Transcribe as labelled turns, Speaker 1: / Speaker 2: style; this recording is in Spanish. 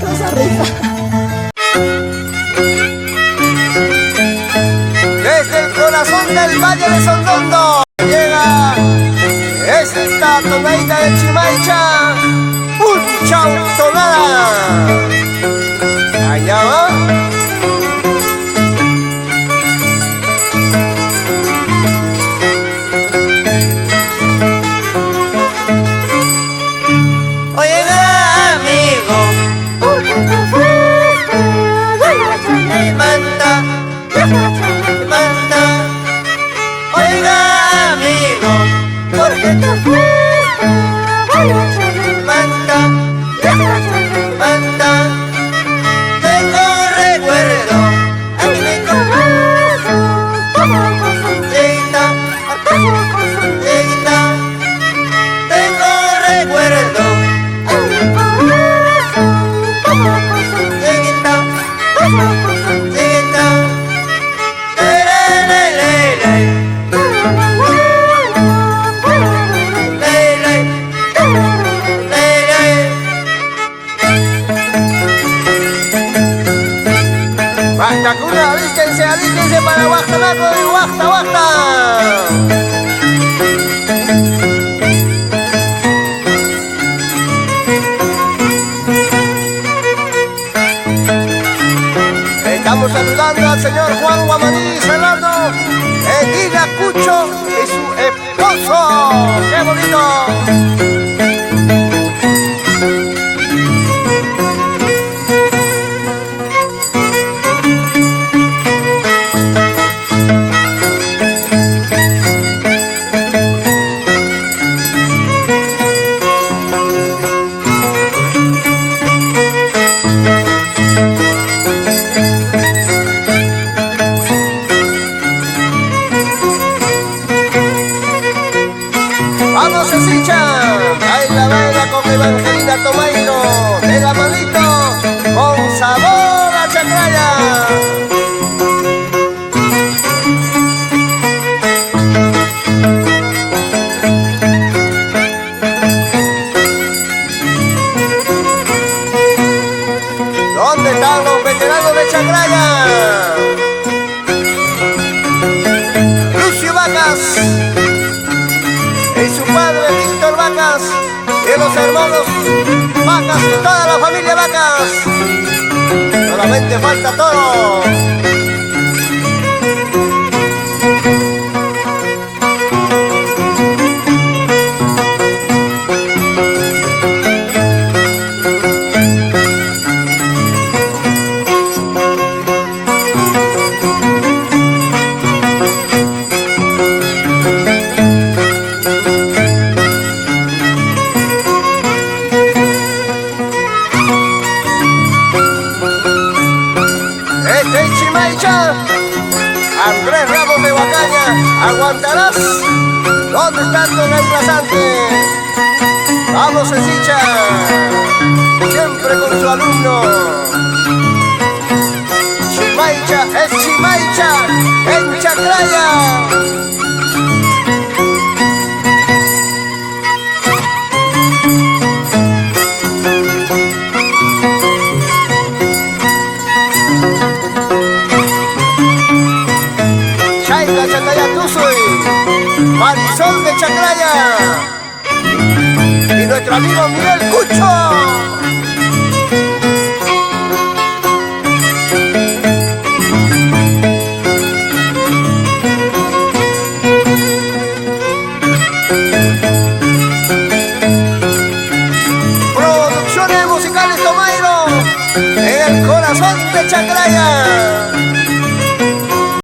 Speaker 1: Cosa rica.
Speaker 2: Desde el corazón del Valle de Sondondo llega esta tonadita de Chimaicha, un chautonada. Allá va. Alístense para Guajalaco y Guajta, Guajta. Estamos saludando al señor Juan Guamaní Serrano, Edila Cucho y su esposo. ¡Qué bonito! ¡Vamos, Cecicha! Baila con Evangelina Tomairo, de la manito, con sabor a chacraya. ¿Dónde están los veteranos de chacraya? Lucio Vacas y su padre Víctor Vacas, y los hermanos Vacas y toda la familia Vacas. Solamente falta todo. Andrés Ramos de Huacaña, ¿aguantarás? ¿Dónde está tu reemplazante? Vamos, Cecicha, siempre con su alumno. Chimaicha es Chimaicha en Chacraya. Marisol corazón de Chacraya. Y nuestro amigo Miguel Cucho. Producciones musicales Tomairo, en el corazón de Chacraya.